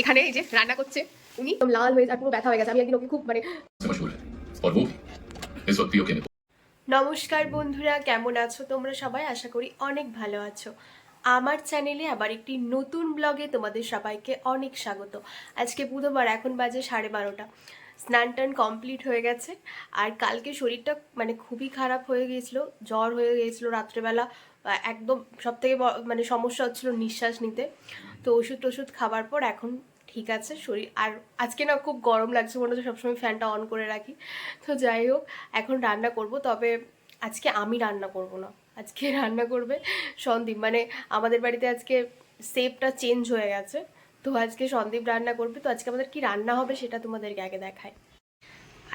এখানে এই যে রান্না করছে উনি, লাল হয়ে আর পুরো ব্যথা হয়ে গেছে। আমি একদিন ওকে খুব মানে নমস্কার বন্ধুরা, কেমন আছো তোমরা সবাই? আশা করি অনেক ভালো আছো। আমার চ্যানেলে আবার একটি নতুন ব্লগে তোমাদের সবাইকে অনেক স্বাগত। আজকে বুধবার, এখন বাজে 12:30। স্নান টান কমপ্লিট হয়ে গেছে। আর কালকে শরীরটা মানে খুবই খারাপ হয়ে গিয়েছিল, জ্বর হয়ে গিয়েছিল রাত্রেবেলা। একদম সব থেকে মানে সমস্যা হচ্ছিল নিঃশ্বাস নিতে। তো ওষুধ টষুধ খাবার পর এখন ঠিক আছে শরীর। আর আজকে না খুব গরম লাগছে, মনে হচ্ছে সবসময় ফ্যানটা অন করে রাখি। তো যাই হোক, এখন রান্না করব। তবে আজকে আমি রান্না করব না, আজকে রান্না করবে সন্দীপ। মানে আমাদের বাড়িতে আজকে শেফটা চেঞ্জ হয়ে গেছে, তো আজকে সন্দীপ রান্না করবে। তো আজকে আমাদের কি রান্না হবে সেটা তোমাদেরকে আগে দেখায়।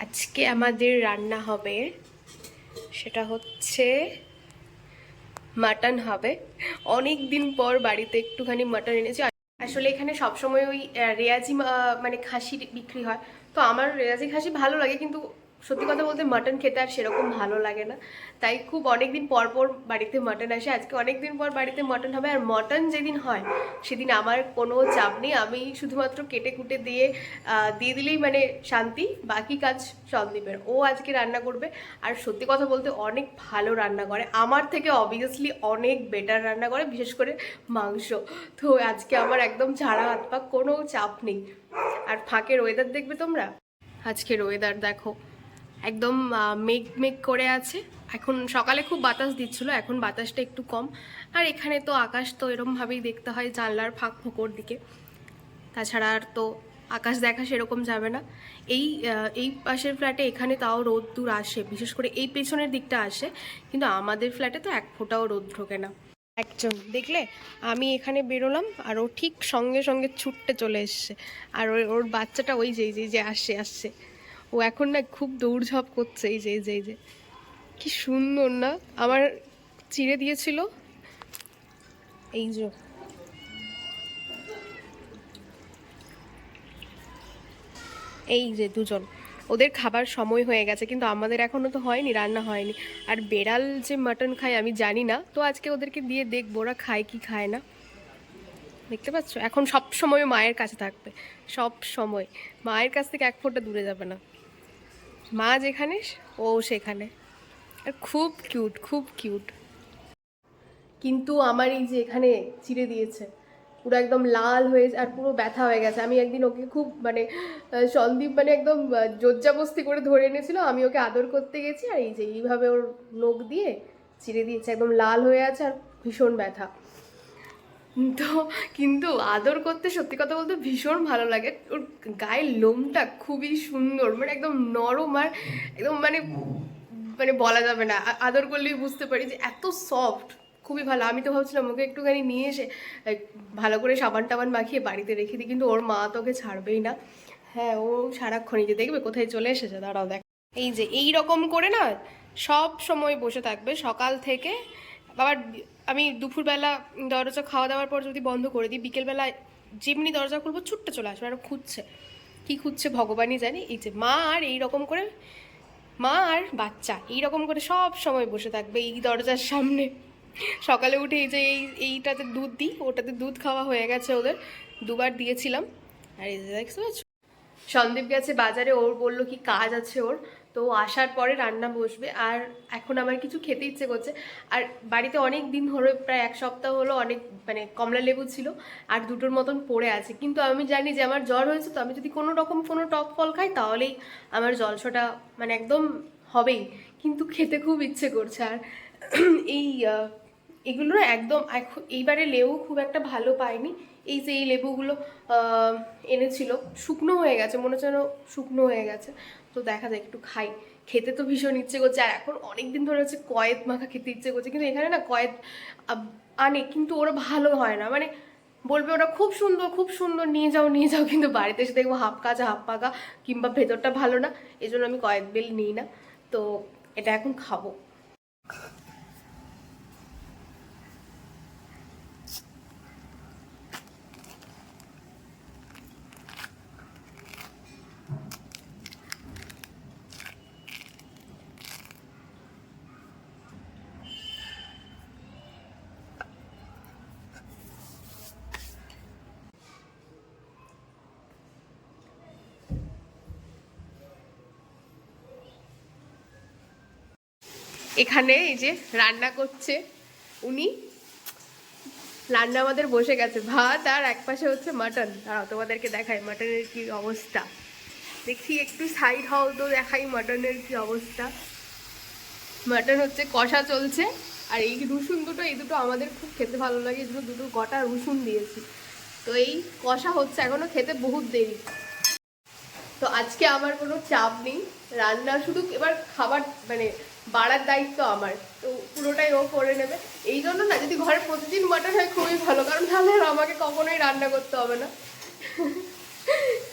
আজকে আমাদের রান্না হবে, সেটা হচ্ছে মাটন হবে। অনেক দিন পর বাড়িতে একটুখানি মাটন এনেছি। আসলে এখানে সবসময় ওই রেয়াজি মানে খাসি বিক্রি হয়। তো আমার রেয়াজি খাসি ভালো লাগে, কিন্তু সত্যি কথা বলতে মাটন খেতে আর সেরকম ভালো লাগে না। তাই খুব অনেক দিন পর পর বাড়িতে মাটন আসে। আজকে অনেক দিন পর বাড়িতে মাটন হবে। আর মাটন যেদিন হয় সেদিন আমার কোনো চাপ নেই, আমি শুধুমাত্র কেটে কুটে দিয়ে দিলেই মানে শান্তি। বাকি কাজ সন্দীপের, ও আজকে রান্না করবে। আর সত্যি কথা বলতে অনেক ভালো রান্না করে, আমার থেকে অবভিয়াসলি অনেক বেটার রান্না করে, বিশেষ করে মাংস। তো আজকে আমার একদম ঝাড়া হাত পা, কোনো চাপ নেই। আর ফাঁকের ওয়েদার দেখবে তোমরা, আজকের ওয়েদার দেখো একদম মেঘ মেঘ করে আছে। এখন সকালে খুব বাতাস দিচ্ছিল, এখন বাতাসটা একটু কম। আর এখানে তো আকাশ তো এরমভাবেই দেখতে হয়, জানলার ফাঁক ফোকর দিকে। তাছাড়া আর তো আকাশ দেখা সেরকম যাবে না। এই পাশের ফ্ল্যাটে এখানে তাও রোদ্দুর আসে, বিশেষ করে এই পেছনের দিকটা আসে, কিন্তু আমাদের ফ্ল্যাটে তো এক ফোঁটাও রোদ ঢোকে না। একজন দেখলে, আমি এখানে বেরোলাম আর ও ঠিক সঙ্গে সঙ্গে ছুটতে চলে এসছে। আর ওর বাচ্চাটা ওই যে যে আসছে আসছে, ও এখন না খুব দৌড়ঝাঁপ করছে। এই যে কি সুন্দর না, আমার চিড়ে দিয়েছিল। এই যে এই যে দুজন, ওদের খাবার সময় হয়ে গেছে, কিন্তু আমাদের এখনো তো হয়নি, রান্না হয়নি। আর বেড়াল যে মাটন খায় আমি জানি না, তো আজকে ওদেরকে দিয়ে দেখবো ওরা খায় কি খায় না। দেখতে পাচ্ছ, এখন সব সময় মায়ের কাছে থাকবে, সব সময় মায়ের কাছ থেকে এক ফোঁটা দূরে যাবে না। মা যেখানে ও সেখানে। আর খুব কিউট, খুব কিউট। কিন্তু আমার এই যে এখানে চিড়ে দিয়েছে, পুরো একদম লাল হয়ে আর পুরো ব্যথা হয়ে গেছে। আমি একদিন ওকে খুব মানে সন্দীপ মানে একদম জোরজাবস্তি করে ধরে এনেছিল, আমি ওকে আদর করতে গেছি, আর এই যে এইভাবে ওর নখ দিয়ে চিড়ে দিয়েছে, একদম লাল হয়ে আছে আর ভীষণ ব্যথা। তো কিন্তু আদর করতে সত্যি কথা বলতে ভীষণ ভালো লাগে। ওর গায়ের লোমটা খুবই সুন্দর, মানে একদম নরম আর একদম মানে মানে বলা যাবে না। আদর করলেই বুঝতে পারি যে এত সফট, খুবই ভালো। আমি তো ভাবছিলাম ওকে একটুখানি নিয়ে এসে ভালো করে সাবান টাবান মাখিয়ে বাড়িতে রেখে দিই, কিন্তু ওর মা তোকে ছাড়বেই না। হ্যাঁ, ও সারাক্ষণই যে দেখবে কোথায় চলে এসেছে, দাঁড়াও দেখ। এই যে এই রকম করে না সব সময় বসে থাকবে সকাল থেকে। আবার আমি দুপুরবেলা দরজা খাওয়া দাওয়ার পর যদি বন্ধ করে দিই, বিকেলবেলা যেমনি দরজা খুলবো ছুটতে চলে আসবে। আর খুঁজছে, কি খুঁজছে ভগবানই জানি। এই যে মা আর এই রকম করে, মা আর বাচ্চা এইরকম করে সব সময় বসে থাকবে এই দরজার সামনে। সকালে উঠে এই যে এইটাতে দুধ দিই, ওটাতে দুধ খাওয়া হয়ে গেছে ওদের, দুবার দিয়েছিলাম। আর এই যে দেখছো, সন্দীপ গেছে বাজারে, ওর বললো কি কাজ আছে ওর, তো আসার পরে রান্না বসবে। আর এখন আমার কিছু খেতে ইচ্ছে করছে। আর বাড়িতে অনেক দিন ধরে, প্রায় এক সপ্তাহ হলো, অনেক মানে কমলা লেবু ছিল আর দুটোর মতন পড়ে আছে। কিন্তু আমি জানি যে আমার জ্বর হয়েছে, তো আমি যদি কোনো রকম কোনো টক ফল খাই তাহলেই আমার জলসটা মানে একদম হবেই। কিন্তু খেতে খুব ইচ্ছে করছে। আর এই এগুলো না একদম এইবারে লেবু খুব একটা ভালো পাইনি। এই যে এই লেবুগুলো এনেছিল, শুকনো হয়ে গেছে, মনে হচ্ছে যেন শুকনো হয়ে গেছে। তো দেখা যায় একটু খাই, খেতে তো ভীষণ ইচ্ছে করছে। আর এখন অনেক দিন ধরে হচ্ছে কয়েদ মাখা খেতে ইচ্ছে করছে, কিন্তু এখানে না কয়েদ আনে, কিন্তু ওরা ভালো হয় না। মানে বলবে ওরা খুব সুন্দর খুব সুন্দর, নিয়ে যাও নিয়ে যাও, কিন্তু বাড়িতে এসে দেখবো হাফ কাঁচা হাফ পাকা, কিংবা ভেতরটা ভালো না। এই জন্য আমি কয়েদ বেল নিই না। তো এটা এখন খাবো। এখানে এই যে রান্না করছে উনি, রান্না আমাদের বসে গেছে, ভাত আর একপাশে হচ্ছে মাটন। আর তোমাদেরকে দেখাই মাটনের কি অবস্থা, দেখি একটু সাইড হও তো দেখাই মাটনের কি অবস্থা। মাটন হচ্ছে কষা চলছে, আর এই রসুন দুটো, এই দুটো আমাদের খুব খেতে ভালো লাগে, এই দুটো গোটা রসুন দিয়েছি। তো এই কষা হচ্ছে, এখনো খেতে বহুত দেরি। তো আজকে আমার কোনো চাপ নেই, রান্না শুধু এবার খাবার মানে বাড়ার দায়িত্ব আমার, তো পুরোটাই ও করে নেবে। এই জন্য না, যদি ঘরে প্রতিদিন মাটন হয় খুবই ভালো, কারণ তাহলে আর আমাকে কখনোই রান্না করতে হবে না।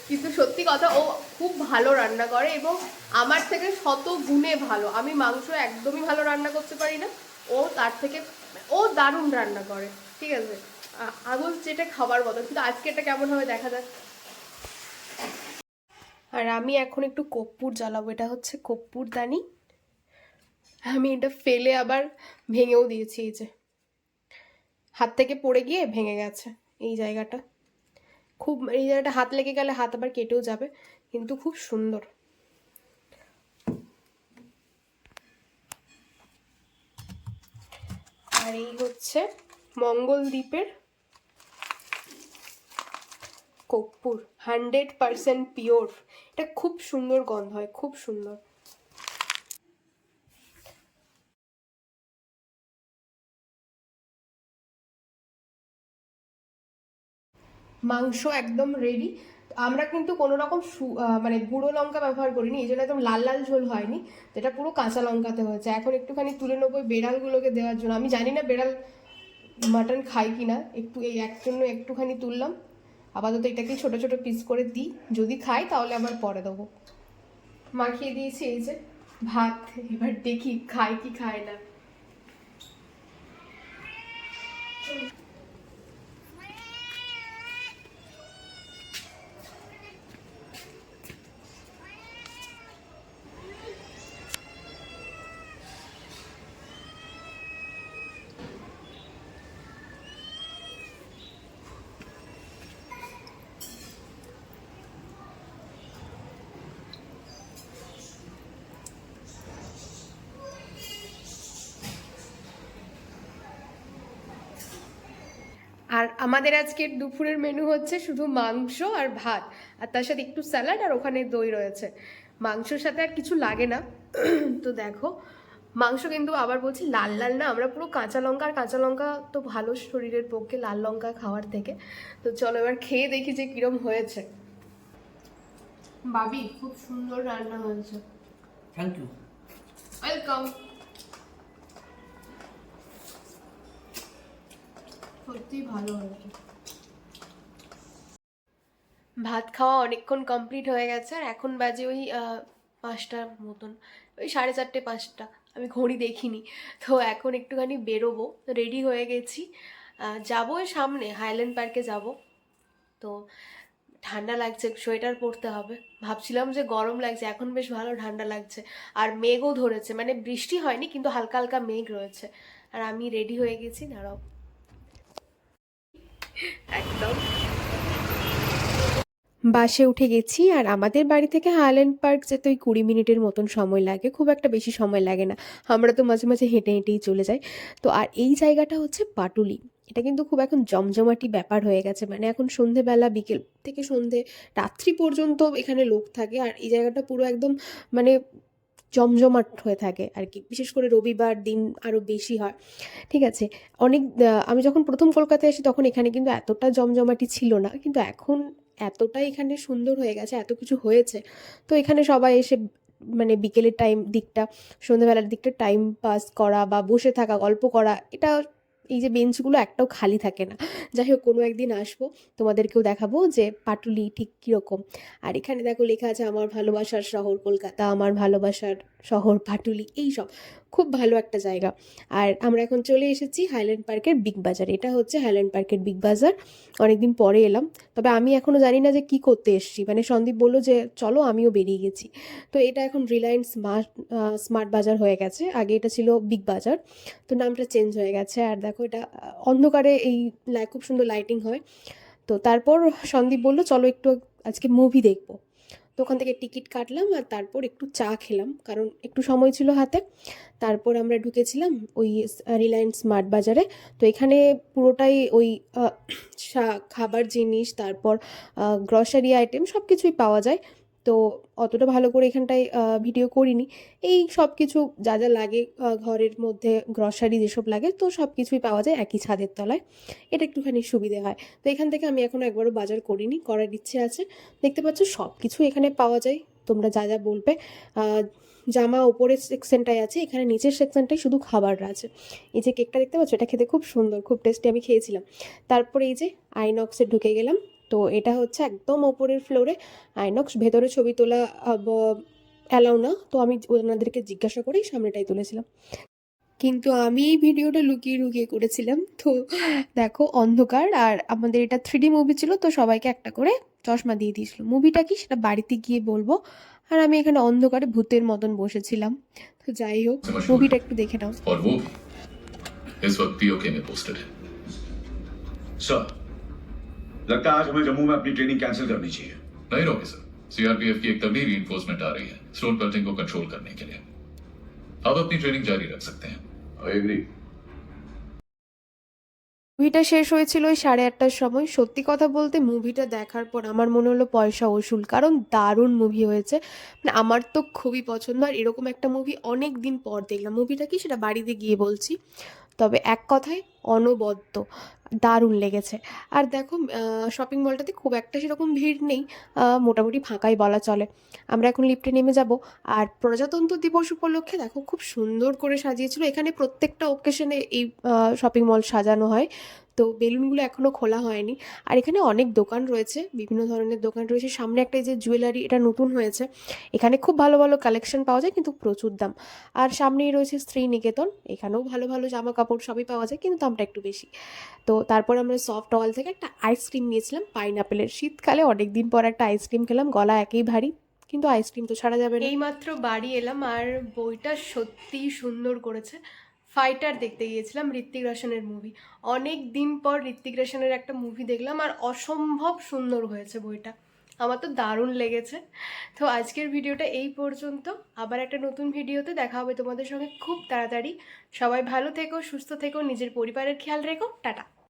কিন্তু সত্যি কথা, ও খুব ভালো রান্না করে এবং আমার থেকে শত গুণে ভালো। আমি মাংস একদমই ভালো রান্না করতে পারি না, ও তার থেকে, ও দারুণ রান্না করে, ঠিক আছে, আগুন যেটা খাবার মতো। কিন্তু আজকে এটা কেমন হবে দেখা যাক। আর আমি এখন একটু কর্পূর জ্বালাবো, এটা হচ্ছে কর্পূর দানি। আমি এটা ফেলে আবার ভেঙেও দিয়েছি, এই যে হাত থেকে পড়ে গিয়ে ভেঙে গেছে এই জায়গাটা। খুব, এই জায়গাটা হাত লেগে গেলে হাত আবার কেটেও যাবে, কিন্তু খুব সুন্দর। আর এই হচ্ছে মঙ্গলদ্বীপের কর্পূর, 100% পিওর। এটা খুব সুন্দর গন্ধ হয়, খুব সুন্দর। মাংস একদম রেডি। আমরা কিন্তু কোনো রকম মানে গুঁড়ো লঙ্কা ব্যবহার করিনি, এই জন্য একদম লাল লাল ঝোল হয়নি, যেটা পুরো কাঁচা লঙ্কাতে হয়েছে। এখন একটুখানি তুলে নেবো বেড়ালগুলোকে দেওয়ার জন্য। আমি জানি না বেড়াল মাটন খাই কি না, একটু এই এক জন্য একটুখানি তুললাম। আপাতত এটাকে ছোট ছোট পিস করে দিই, যদি খাই তাহলে আবার পরে দেবো। মাখিয়ে দিয়েছি এই যে ভাত, এবার দেখি খায় কি খায় না। আর আমাদের আজকের দুপুরের মেনু হচ্ছে শুধু মাংস আর ভাত, আর তার সাথে একটু স্যালাড, আর ওখানে দই রয়েছে। মাংসর সাথে আর কিছু লাগে না। তো দেখো, মাংস কিন্তু আবার বলছি লাল লাল না, আমরা পুরো কাঁচা লঙ্কা, আর কাঁচা লঙ্কা তো ভালো শরীরের পক্ষে লাল লঙ্কা খাওয়ার থেকে। তো চলো এবার খেয়ে দেখি যে কিরম হয়েছে। বাবি, খুব সুন্দর রান্না হয়েছে। Thank you. ওয়েলকাম। সত্যি ভালো হয়েছে। ভাত খাওয়া অনেকক্ষণ কমপ্লিট হয়ে গেছে, আর এখন বাজে ওই 5টার মতন, ওই 4:30 5টা, আমি ঘড়ি দেখিনি। তো এখন একটুখানি বেরোবো, রেডি হয়ে গেছি, যাবো ওই সামনে হাইল্যান্ড পার্কে যাব। তো ঠান্ডা লাগছে, সোয়েটার পরতে হবে। ভাবছিলাম যে গরম লাগছে, এখন বেশ ভালো ঠান্ডা লাগছে। আর মেঘও ধরেছে, মানে বৃষ্টি হয়নি কিন্তু হালকা হালকা মেঘ রয়েছে। আর আমি রেডি হয়ে গেছি, দাঁড়াও। একদম বাসে উঠে গেছি, আর আমাদের বাড়ি থেকে হাইল্যান্ড পার্ক যেতে ওই 20 মিনিটের মতন সময় লাগে, খুব একটা বেশি সময় লাগে না। আমরা তো মাঝে মাঝে হেঁটে হেঁটেই চলে যাই। তো আর এই জায়গাটা হচ্ছে পাটুলি। এটা কিন্তু খুব এখন জমজমাটি ব্যাপার হয়ে গেছে, মানে এখন সন্ধেবেলা, বিকেল থেকে সন্ধে, রাত্রি পর্যন্ত এখানে লোক থাকে। আর এই জায়গাটা পুরো একদম মানে জমজমাট হয়ে থাকে আর কি, বিশেষ করে রবিবার দিন আরও বেশি হয়। ঠিক আছে, অনেক আমি যখন প্রথম কলকাতায় আসি তখন এখানে কিন্তু এতটা জমজমাটি ছিল না, কিন্তু এখন এতটাই এখানে সুন্দর হয়ে গেছে, এত কিছু হয়েছে। তো এখানে সবাই এসে মানে বিকেলের দিকটা, সন্ধ্যেবেলার দিকটা টাইম পাস করা বা বসে থাকা, গল্প করা, এটা, এই যে বেঞ্চগুলো একটাও খালি থাকে না। যাই হোক, কোনো একদিন আসবো, তোমাদেরকেও দেখাবো যে পাটুলি ঠিক কীরকম। আর এখানে দেখো লেখা আছে আমার ভালোবাসার শহর কলকাতা, আমার ভালোবাসার শহর পাটুলি, এইসব খুব ভালো একটা জায়গা। আর আমরা এখন চলে এসেছি হাইল্যান্ড পার্কের বিগ বাজার। এটা হচ্ছে হাইল্যান্ড পার্কের বিগ বাজার, অনেকদিন পরে এলাম। তবে আমি এখনও জানি না যে কি করতে এসেছি, মানে সন্দীপ বললো যে চলো, আমিও বেরিয়ে গেছি। তো এটা এখন রিলায়েন্স স্মার্ট বাজার হয়ে গেছে, আগে এটা ছিল বিগ বাজার, তো নামটা চেঞ্জ হয়ে গেছে। আর দেখো এটা অন্ধকারে এই খুব সুন্দর লাইটিং হয়। তো তারপর সন্দীপ বললো চলো একটু আজকে মুভি দেখবো। তো ওখান থেকে টিকিট কাটলাম আর তারপর একটু চা খেলাম, কারণ একটু সময় ছিল হাতে। তারপর আমরা ঢুকেছিলাম ওই রিলায়েন্স স্মার্ট বাজারে। তো এখানে পুরোটাই ওই আহ, খাবার জিনিস, তারপর গ্রসারি আইটেম সব কিছুই পাওয়া যায়। তো অতটা ভালো করে এখানটায় ভিডিও করিনি। এই সব কিছু যা যা লাগে ঘরের মধ্যে গ্রসারি যেসব লাগে, তো সব কিছুই পাওয়া যায় একই ছাদের তলায়। এটা একটুখানি সুবিধে হয়। তো এখান থেকে আমি এখনও একবারও বাজার করিনি, করার ইচ্ছে আছে। দেখতে পাচ্ছ সব কিছু এখানে পাওয়া যায়, তোমরা যা যা বলবে। আহ, জামা ওপরের সেকশনটায় আছে, এখানে নিচের সেকশনটায় শুধু খাবার আছে। এই যে কেকটা দেখতে পাচ্ছ, এটা খেতে খুব সুন্দর, খুব টেস্টি, আমি খেয়েছিলাম। তারপরে এই যে আইনক্সে ঢুকে গেলাম। তো এটা হচ্ছে একদম ওপরের ফ্লোরে আইনক্স। ভেতরে ছবি তোলা অ্যালাউ না, তো আমি ওনাদেরকে জিজ্ঞাসা করেই সামনেটাই তুলেছিলাম। কিন্তু আমি এই ভিডিওটা লুকিয়ে লুকিয়ে করেছিলাম। তো দেখো অন্ধকার, আর আমাদের এটা 3D মুভি ছিল, তো সবাইকে একটা করে চশমা দিয়ে দিয়েছিল। মুভিটা কি সেটা বাড়িতে গিয়ে বলবো। আর আমি এখানে অন্ধকারে ভূতের মতন বসেছিলাম। তো যাই হোক, से मशहूर মুভিটা है একটু দেখে নাও। और वो भी इस वक्त पीओके में पोस्टेड है। सर, लगता है आज हमें जम्मू में अपनी ट्रेनिंग कैंसिल करनी चाहिए। नहीं रोके सर, सीआरपीएफ की एक तगड़ी रीइंफोर्समेंट आ रही है स्टोन पेल्टिंग को कंट्रोल करने के लिए। अब अपनी ट्रेनिंग जारी रख सकते हैं। I agree. মুভিটা শেষ হয়েছিল ওই 8:30টার সময়। সত্যি কথা বলতে মুভিটা দেখার পর আমার মনে হলো পয়সা ওসুল, কারণ দারুণ মুভি হয়েছে। মানে আমার তো খুবই পছন্দ, আর এরকম একটা মুভি অনেক দিন পর দেখলাম। মুভিটা কি সেটা বাড়িতে গিয়ে বলছি। তবে এক কথায় অনবদ্য, দারুণ লেগেছে। আর দেখো শপিং মলটাতে খুব একটা সেরকম ভিড় নেই, মোটামুটি ফাঁকাই বলা চলে। আমরা এখন লিফটে নেমে যাব। আর প্রজাতন্ত্র দিবস উপলক্ষে দেখো খুব সুন্দর করে সাজিয়েছিল। এখানে প্রত্যেকটা ওকেশনে এই শপিং মল সাজানো হয়। তো বেলুনগুলো এখনও খোলা হয়নি। আর এখানে অনেক দোকান রয়েছে, বিভিন্ন ধরনের দোকান রয়েছে। সামনে একটা এই যে জুয়েলারি, এটা নতুন হয়েছে। এখানে খুব ভালো ভালো কালেকশন পাওয়া যায়, কিন্তু প্রচুর দাম। আর সামনেই রয়েছে শ্রীনিকেতন, এখানেও ভালো ভালো জামা কাপড় সবই পাওয়া যায়, কিন্তু দামটা একটু বেশি। তো তারপর আমরা সফট অয়েল থেকে একটা আইসক্রিম নিয়েছিলাম পাইনাপেলের। শীতকালে অনেক দিন পর একটা আইসক্রিম খেলাম, গলা একেই ভারী, কিন্তু আইসক্রিম তো ছাড়া যাবে না। এইমাত্র বাড়ি এলাম, আর বইটা সত্যিই সুন্দর করেছে। ফাইটার দেখতে গিয়েছিলাম, ঋত্বিক রোশনের মুভি। অনেক দিন পর ঋত্বিক রোশনের একটা মুভি দেখলাম, আর অসম্ভব সুন্দর হয়েছে বইটা। আমার তো দারুণ লেগেছে। তো আজকের ভিডিওটা এই পর্যন্ত। আবার একটা নতুন ভিডিওতে দেখা হবে তোমাদের সঙ্গে খুব তাড়াতাড়ি। সবাই ভালো থেকো, সুস্থ থেকো, নিজের পরিবারের খেয়াল রেখো। টাটা।